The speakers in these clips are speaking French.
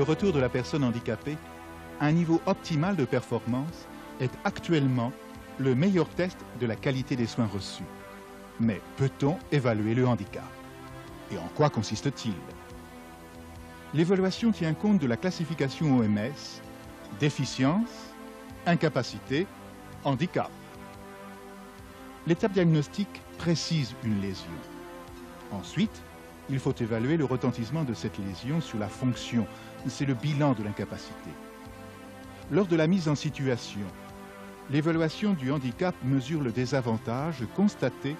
le retour de la personne handicapée à un niveau optimal de performance est actuellement le meilleur test de la qualité des soins reçus. Mais peut-on évaluer le handicap? Et en quoi consiste-t-il? L'évaluation tient compte de la classification OMS, déficience, incapacité, handicap. L'étape diagnostique précise une lésion. Ensuite, il faut évaluer le retentissement de cette lésion sur la fonction. C'est le bilan de l'incapacité. Lors de la mise en situation, l'évaluation du handicap mesure le désavantage constaté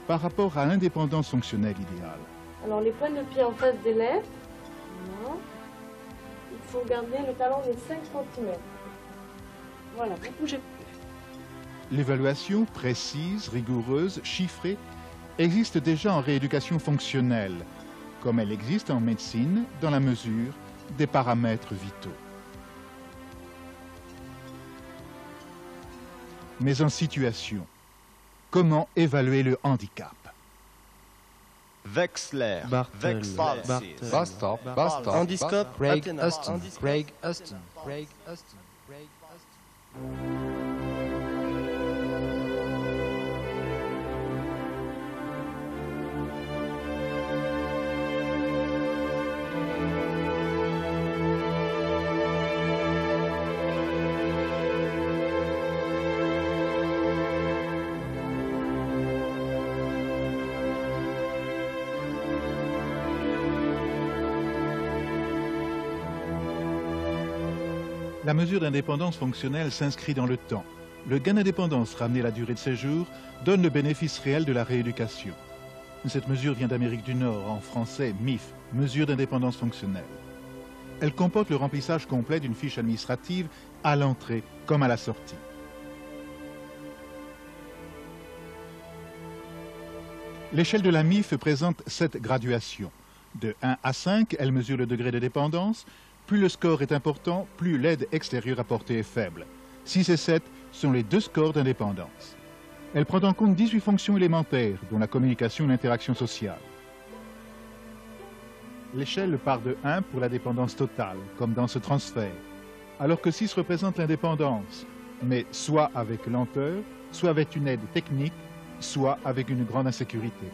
par rapport à l'indépendance fonctionnelle idéale. Alors les pointes de pied en face des lèvres, voilà. Il faut garder le talon de 5 cm. Voilà, vous bougez plus. L'évaluation précise, rigoureuse, chiffrée existe déjà en rééducation fonctionnelle, comme elle existe en médecine dans la mesure des paramètres vitaux. Mais en situation, comment évaluer le handicap? Wechsler, Bastop, Handicap, Craig Athena. Huston, Craig Huston, Craig Huston, Craig Huston. La mesure d'indépendance fonctionnelle s'inscrit dans le temps. Le gain d'indépendance ramené à la durée de séjour donne le bénéfice réel de la rééducation. Cette mesure vient d'Amérique du Nord, en français MIF, mesure d'indépendance fonctionnelle. Elle comporte le remplissage complet d'une fiche administrative à l'entrée comme à la sortie. L'échelle de la MIF présente 7 graduations. De 1 à 5, elle mesure le degré de dépendance. Plus le score est important, plus l'aide extérieure apportée est faible. 6 et 7 sont les 2 scores d'indépendance. Elle prend en compte 18 fonctions élémentaires, dont la communication et l'interaction sociale. L'échelle part de 1 pour la dépendance totale, comme dans ce transfert, alors que 6 représente l'indépendance, mais soit avec lenteur, soit avec une aide technique, soit avec une grande insécurité.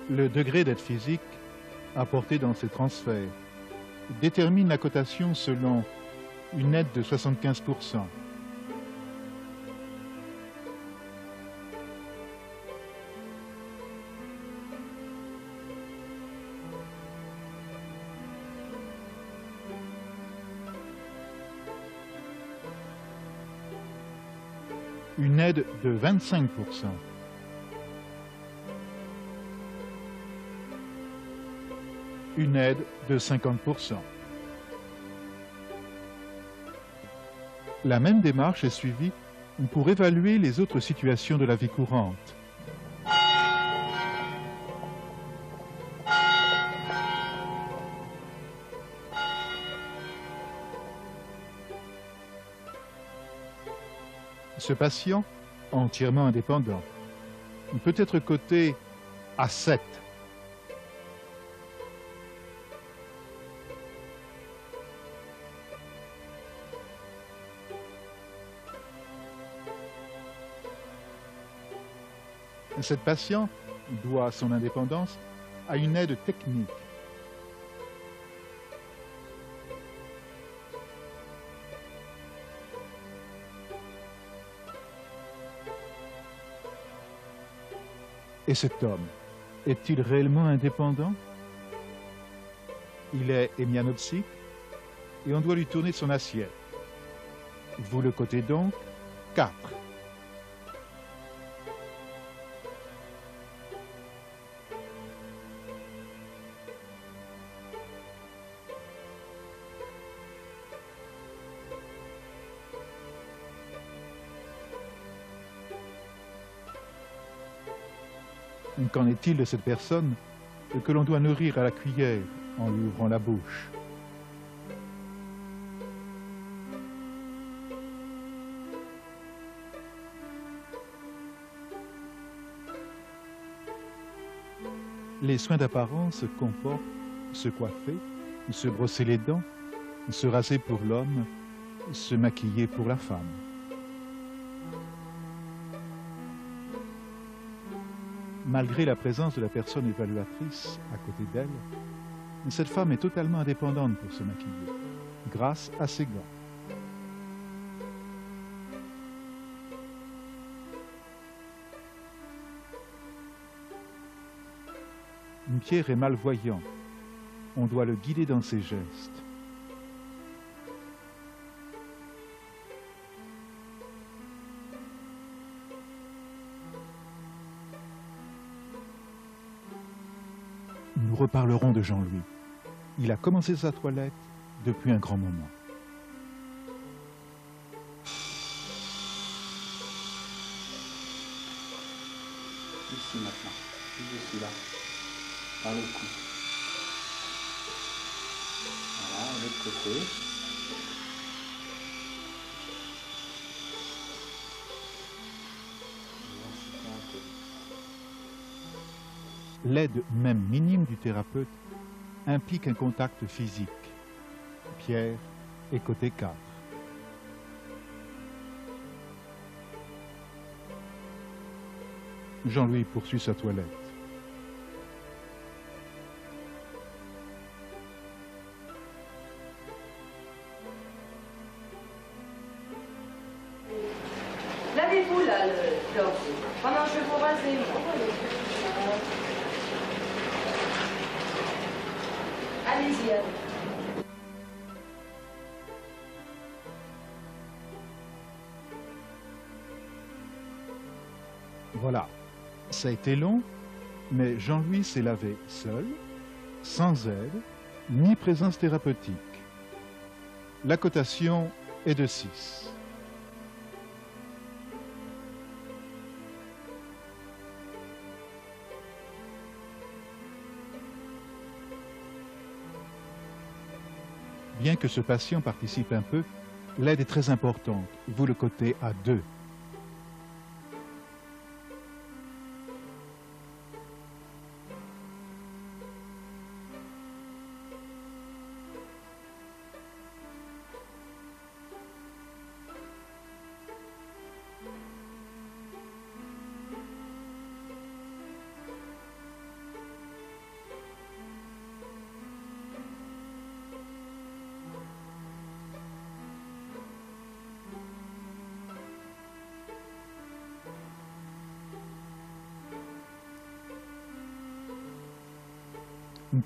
Le degré d'aide physique apporté dans ces transferts détermine la cotation selon une aide de 75%. Une aide de 25%. Une aide de 50%. La même démarche est suivie pour évaluer les autres situations de la vie courante. Ce patient, entièrement indépendant, peut être coté à 7. Cette patiente doit son indépendance à une aide technique. Et cet homme, est-il réellement indépendant? Il est hémianopsique et on doit lui tourner son assiette. Vous le cotez donc 4. Qu'en est-il de cette personne que l'on doit nourrir à la cuillère en lui ouvrant la bouche? Les soins d'apparence comportent se coiffer, se brosser les dents, se raser pour l'homme, se maquiller pour la femme. Malgré la présence de la personne évaluatrice à côté d'elle, cette femme est totalement indépendante pour se maquiller, grâce à ses gants. Pierre est malvoyant. On doit le guider dans ses gestes. Nous reparlerons de Jean-Louis. Il a commencé sa toilette depuis un grand moment. Ici maintenant, juste là, par le cou. Voilà, de l'autre côté. L'aide même minime du thérapeute implique un contact physique. Pierre est côté 4. Jean-Louis poursuit sa toilette. Lavez-vous là, l'ordi, pendant que je vous rase les mains. Allez-y, allez. Voilà, ça a été long, mais Jean-Louis s'est lavé seul, sans aide, ni présence thérapeutique. La cotation est de 6. Bien que ce patient participe un peu, l'aide est très importante. Vous le cotez à 2.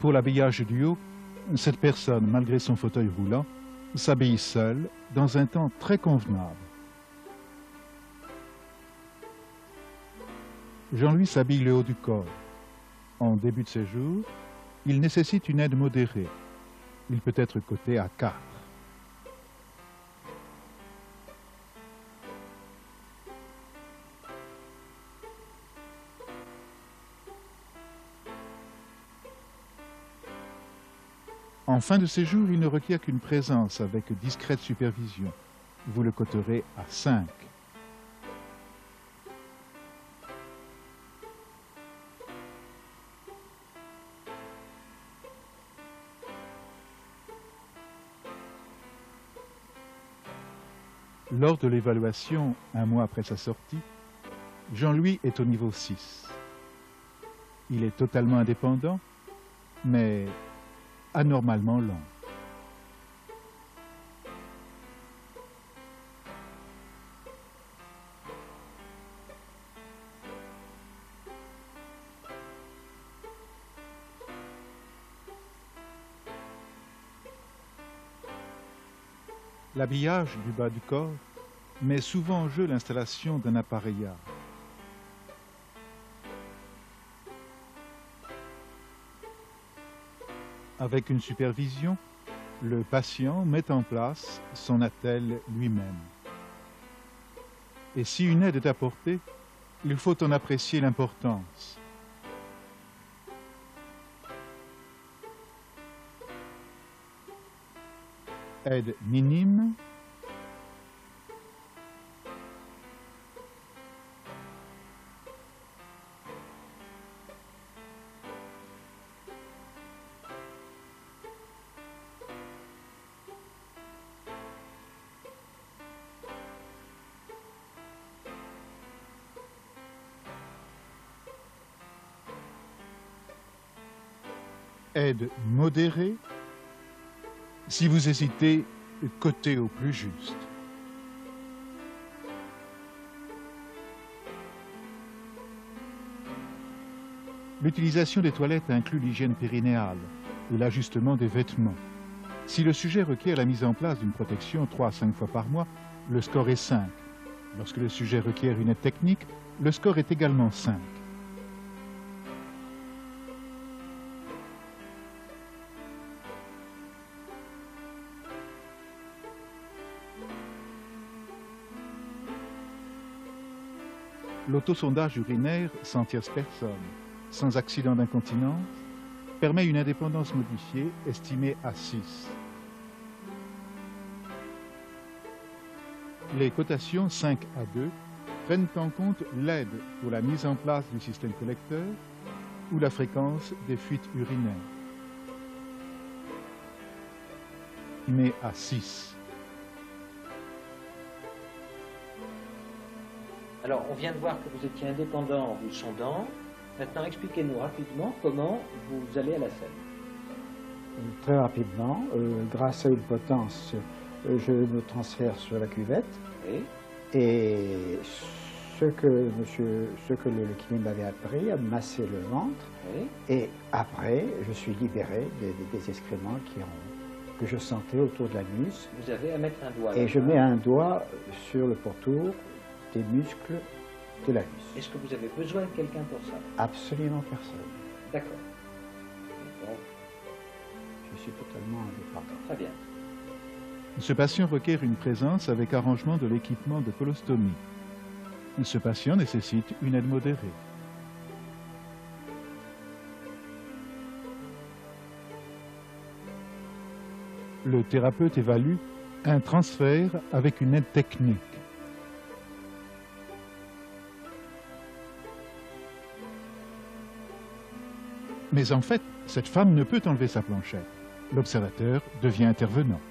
Pour l'habillage du haut, cette personne, malgré son fauteuil roulant, s'habille seule dans un temps très convenable. Jean-Louis s'habille le haut du corps. En début de séjour, il nécessite une aide modérée. Il peut être coté à 4. En fin de séjour, il ne requiert qu'une présence avec discrète supervision. Vous le coterez à 5. Lors de l'évaluation, un mois après sa sortie, Jean-Louis est au niveau 6. Il est totalement indépendant, mais anormalement lent. L'habillage du bas du corps met souvent en jeu l'installation d'un appareillage. Avec une supervision, le patient met en place son attelle lui-même. Et si une aide est apportée, il faut en apprécier l'importance. Aide minime, aide modérée. Si vous hésitez, cotez au plus juste. L'utilisation des toilettes inclut l'hygiène périnéale et l'ajustement des vêtements. Si le sujet requiert la mise en place d'une protection 3 à 5 fois par mois, le score est 5. Lorsque le sujet requiert une aide technique, le score est également 5. L'autosondage urinaire sans tierce personne, sans accident d'incontinence, permet une indépendance modifiée estimée à 6. Les cotations 5 à 2 prennent en compte l'aide pour la mise en place du système collecteur ou la fréquence des fuites urinaires. Mais à 6. Alors, on vient de voir que vous étiez indépendant en vous sondant. Maintenant, expliquez-nous rapidement comment vous allez à la selle. Très rapidement, grâce à une potence, je me transfère sur la cuvette. Oui. Et ce que le kiné m'avait appris, à masser le ventre. Oui. Et après, je suis libéré des excréments que je sentais autour de l'anus. Vous avez à mettre un doigt. Et je mets un doigt sur le pourtour des muscles de l'anus. Est-ce que vous avez besoin de quelqu'un pour ça? Absolument personne. D'accord. Bon, Je suis totalement indépendant. très bien. Ce patient requiert une présence avec arrangement de l'équipement de colostomie. Ce patient nécessite une aide modérée. Le thérapeute évalue un transfert avec une aide technique. Mais en fait, cette femme ne peut enlever sa planchette. L'observateur devient intervenant.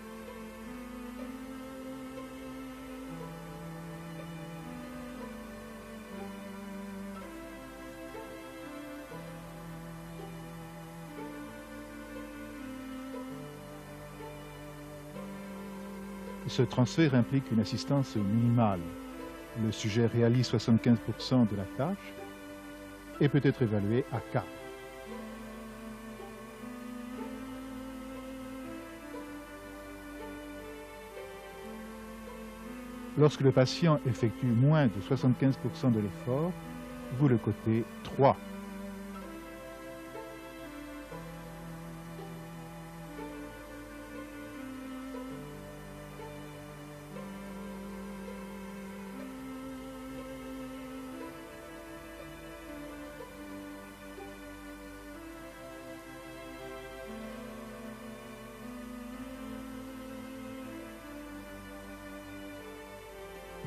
Ce transfert implique une assistance minimale. Le sujet réalise 75% de la tâche et peut être évalué à 4. Lorsque le patient effectue moins de 75% de l'effort, vous le cotez 3.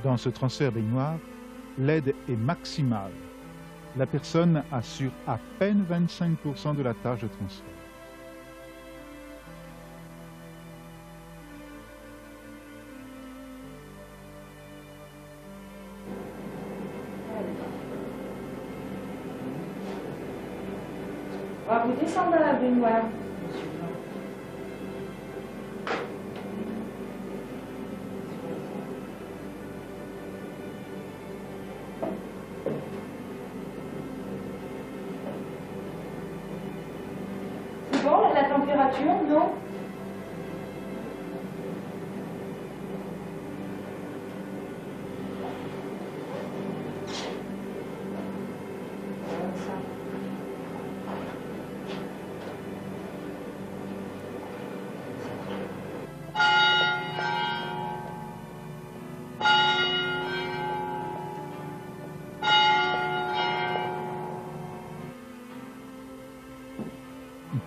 Dans ce transfert baignoire, l'aide est maximale. La personne assure à peine 25% de la tâche de transfert. On va vous descendre dans la baignoire. C'est bon, la température, non?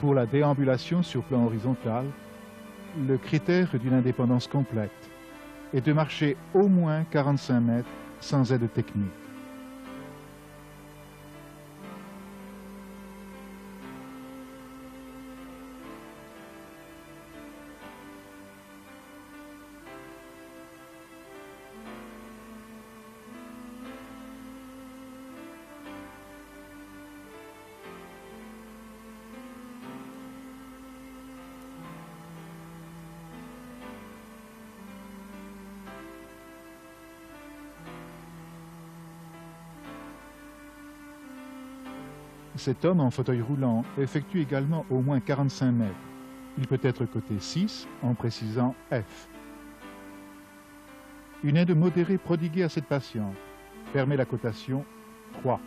Pour la déambulation sur plan horizontal, le critère d'une indépendance complète est de marcher au moins 45 mètres sans aide technique. Cet homme en fauteuil roulant effectue également au moins 45 mètres. Il peut être coté 6 en précisant F. Une aide modérée prodiguée à cette patiente permet la cotation 3.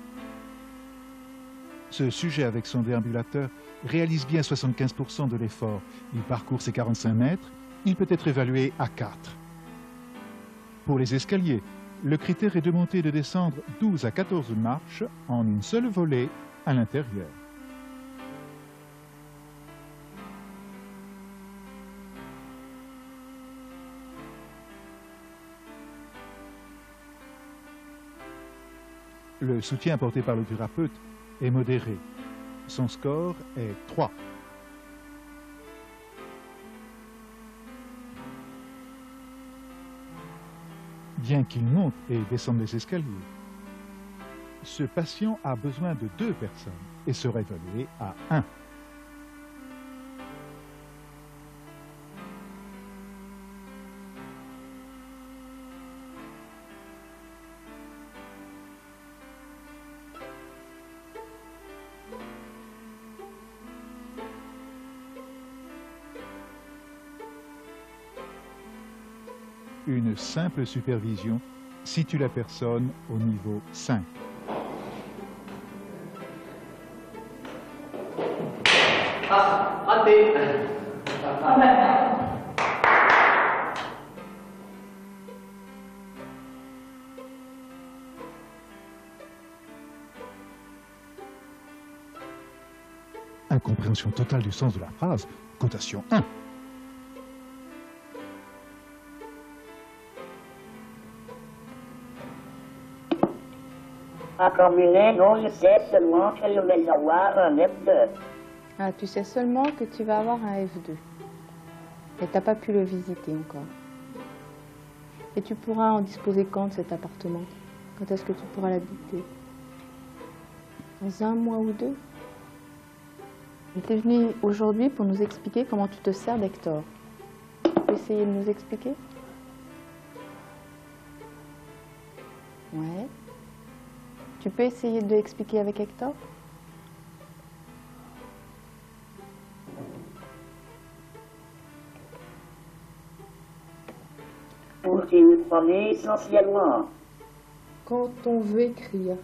Ce sujet avec son déambulateur réalise bien 75% de l'effort. Il parcourt ses 45 mètres, il peut être évalué à 4. Pour les escaliers, le critère est de monter et de descendre 12 à 14 marches en une seule volée à l'intérieur. Le soutien apporté par le thérapeute est modéré. Son score est 3. Bien qu'il monte et descende les escaliers, ce patient a besoin de 2 personnes et sera évalué à 1. Une simple supervision situe la personne au niveau 5. Ah, raté. Incompréhension totale du sens de la phrase, cotation 1. En combiné, non, je sais seulement que je vais avoir un F2. Ah, tu sais seulement que tu vas avoir un F2. Et tu n'as pas pu le visiter encore. Et tu pourras en disposer quand de cet appartement? Quand est-ce que tu pourras l'habiter? Dans 1 mois ou 2? Tu es venu aujourd'hui pour nous expliquer comment tu te sers d'Hector. Tu peux essayer de nous expliquer? Ouais. Tu peux essayer de l'expliquer avec Hector? Pour qui vous prenez essentiellement. Quand on veut écrire,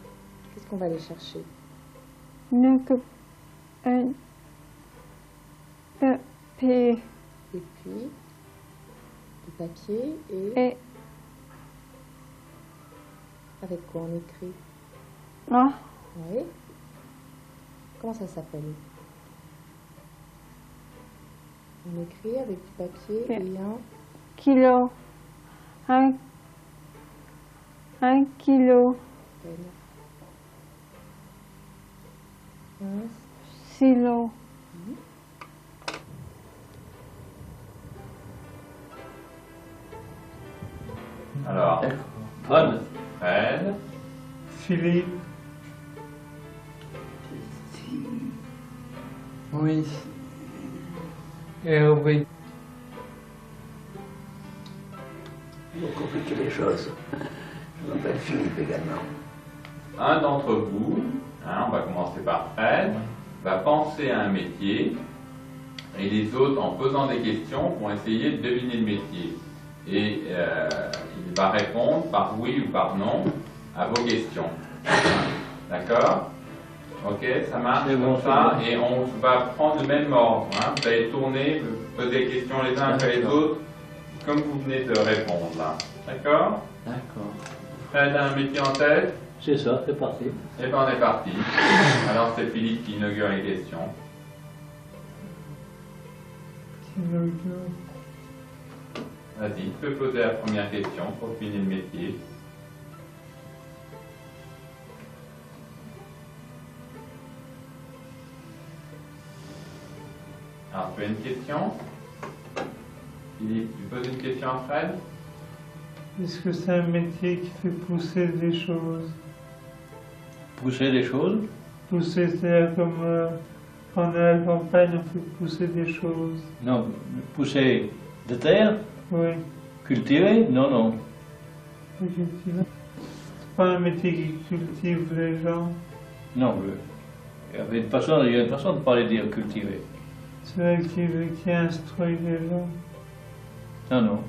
qu'est-ce qu'on va aller chercher? P. Et puis, du papier et... Avec quoi on écrit? Ah. Oui. Comment ça s'appelle? On écrit avec du papier et un... Kilo. 1 kilo. Un silo. Alors, Fred, Philippe. Oui. Hervé. Pour compliquer les choses, je m'appelle Philippe également. un d'entre vous, on va commencer par Fred, va penser à un métier et les autres, en posant des questions, vont essayer de deviner le métier. Et il va répondre par oui ou par non à vos questions. D'accord? Ok, ça marche comme ça, et on va prendre le même ordre. Vous allez tourner, poser des questions les uns après les autres, comme vous venez de répondre là. D'accord? D'accord. Fred a un métier en tête? C'est ça, c'est parti. Et bien on est parti. Alors c'est Philippe qui inaugure les questions. Vas-y, tu peux poser la première question pour finir le métier. Alors, tu as une question? Philippe, tu poses une question à Fred? Est-ce que c'est un métier qui fait pousser des choses? Pousser des choses? Pousser, c'est comme on est à la campagne, on fait pousser des choses. Non, pousser de terre? Oui. Cultiver? Non, non. Effectivement. C'est pas un métier qui cultive les gens. Non, Il y a une façon de parler dire cultiver. Celui qui instruit les gens. Non, non.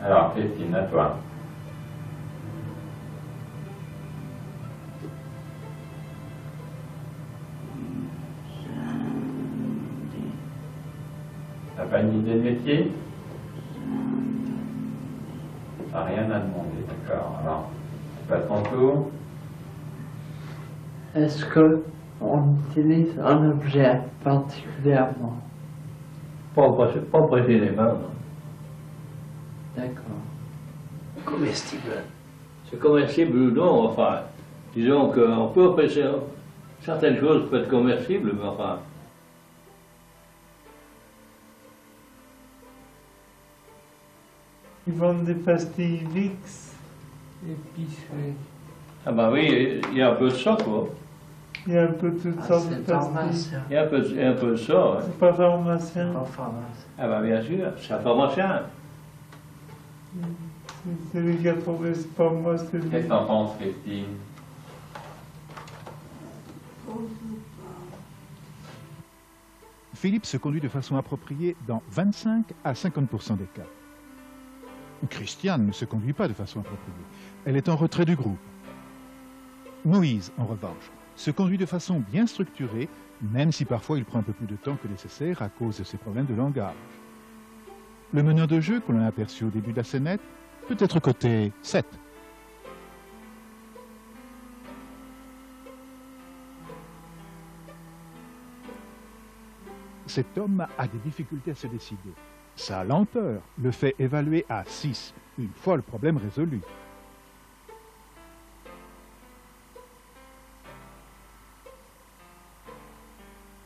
Alors, Christine, à toi. T'as pas une idée de métier? T'as rien à demander, d'accord. Alors, tu passes ton tour. Est-ce qu'on utilise un objet particulièrement? Pas précisément, non. D'accord. Comestible. C'est comestible ou non, enfin, disons qu'on peut apprécier certaines choses peuvent être comestibles, mais enfin. Ils vendent des pastilles Vicks. Épicé. Ah bah oui, il y a un peu de ça, quoi. Il y a un peu de toutes sortes de pastilles. Il y a un peu de ça, ouais. C'est pas pharmacien. Pas pharmacien. Ah bah bien sûr, c'est un pharmacien. C'est lui qui a trouvé, c'est pas moi, c'est lui. Qu'est-ce que t'en penses, Christine? Philippe se conduit de façon appropriée dans 25 à 50% des cas. Christiane ne se conduit pas de façon appropriée. Elle est en retrait du groupe. Moïse, en revanche, se conduit de façon bien structurée, même si parfois il prend un peu plus de temps que nécessaire à cause de ses problèmes de langage. Le meneur de jeu, que l'on a aperçu au début de la scénette, peut être coté 7. Cet homme a des difficultés à se décider. Sa lenteur le fait évaluer à 6, une fois le problème résolu.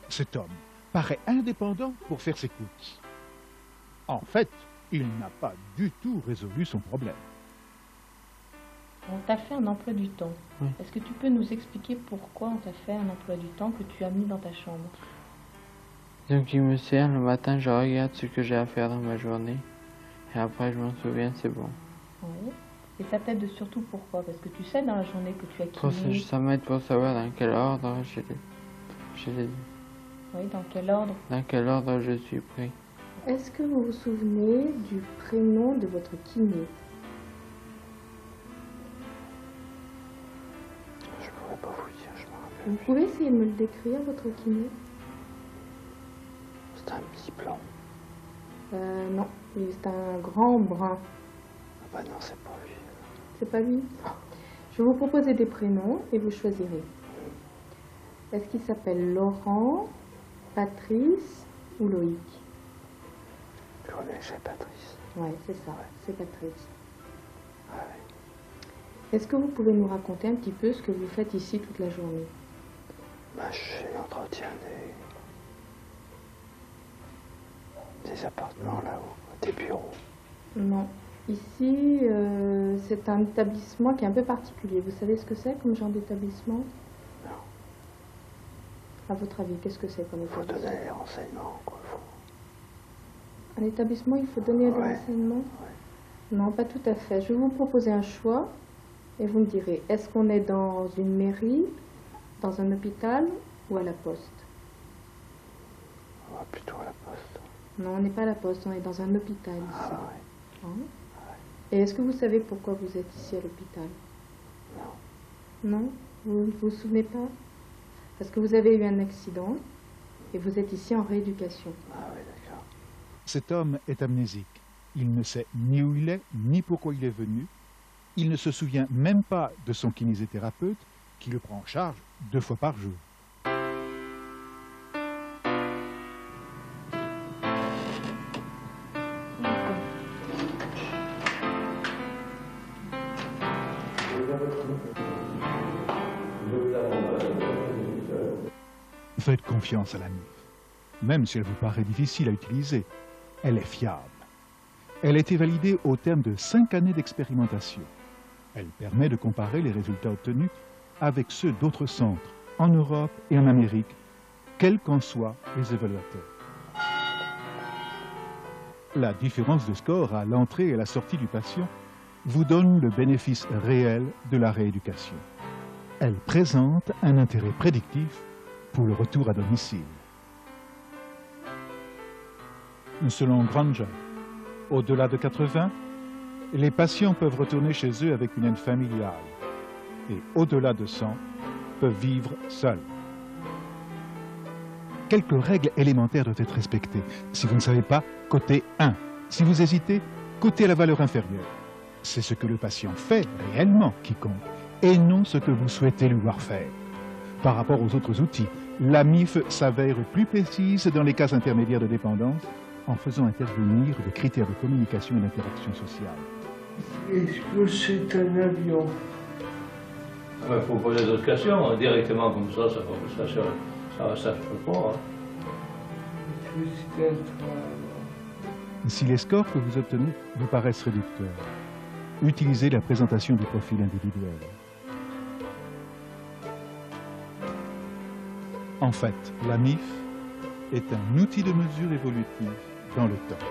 Cet homme paraît indépendant pour faire ses courses. En fait, il n'a pas du tout résolu son problème. On t'a fait un emploi du temps. Oui. Est-ce que tu peux nous expliquer pourquoi on t'a fait un emploi du temps que tu as mis dans ta chambre? Donc il me sert le matin, je regarde ce que j'ai à faire dans ma journée. Et après je m'en souviens, c'est bon. Oui. Et ça t'aide surtout pourquoi? Parce que tu sais dans la journée que tu as Pour ça, kiné. ça m'aide pour savoir dans quel ordre Oui, dans quel ordre? dans quel ordre je suis pris. Est-ce que vous vous souvenez du prénom de votre kiné? Je pourrais pas vous dire, je me rappelle. Vous pouvez essayer de me le décrire, votre kiné? C'est un petit blanc. Non, c'est un grand brun. Ah bah non, c'est pas lui. C'est pas lui? Je vais vous proposer des prénoms et vous choisirez. Est-ce qu'il s'appelle Laurent, Patrice ou Loïc? Je connais, c'est Patrice. Ouais, c'est ça, c'est Patrice. Ouais. Est-ce que vous pouvez nous raconter un petit peu ce que vous faites ici toute la journée? Bah, je fais l'entretien des appartements là-haut, des bureaux. Non. Ici, c'est un établissement qui est un peu particulier. Vous savez ce que c'est comme genre d'établissement? Non. À votre avis, qu'est-ce que c'est comme Il faut établissement? donner les renseignements, quoi. Un établissement, il faut donner des Ouais. renseignements? Non, pas tout à fait. Je vais vous proposer un choix et vous me direz, est-ce qu'on est dans une mairie, dans un hôpital ou à la poste? On va plutôt à la poste. Non, on n'est pas à la poste, on est dans un hôpital ici. Ah ouais. Hein? Et est-ce que vous savez pourquoi vous êtes ici à l'hôpital? Non. Non? Vous ne vous souvenez pas? Parce que vous avez eu un accident et vous êtes ici en rééducation. Ah oui, d'accord. Cet homme est amnésique. Il ne sait ni où il est, ni pourquoi il est venu. Il ne se souvient même pas de son kinésithérapeute qui le prend en charge 2 fois par jour. Faites confiance à la MIF, même si elle vous paraît difficile à utiliser. Elle est fiable. Elle a été validée au terme de 5 années d'expérimentation. Elle permet de comparer les résultats obtenus avec ceux d'autres centres en Europe et en Amérique, quels qu'en soient les évaluateurs. La différence de score à l'entrée et à la sortie du patient vous donne le bénéfice réel de la rééducation. Elle présente un intérêt prédictif pour le retour à domicile. Selon Granger, au-delà de 80, les patients peuvent retourner chez eux avec une aide familiale et au-delà de 100, peuvent vivre seuls. Quelques règles élémentaires doivent être respectées. Si vous ne savez pas, cotez 1. Si vous hésitez, cotez la valeur inférieure. C'est ce que le patient fait réellement qui compte, et non ce que vous souhaitez lui voir faire. Par rapport aux autres outils, la MIF s'avère plus précise dans les cas intermédiaires de dépendance en faisant intervenir des critères de communication et d'interaction sociale. Est-ce que c'est un avion? Il faut poser d'autres questions, directement comme ça, ça se peut pas. Si les scores que vous obtenez vous paraissent réducteurs, utilisez la présentation du profil individuel. En fait, la MIF est un outil de mesure évolutive dans le temps.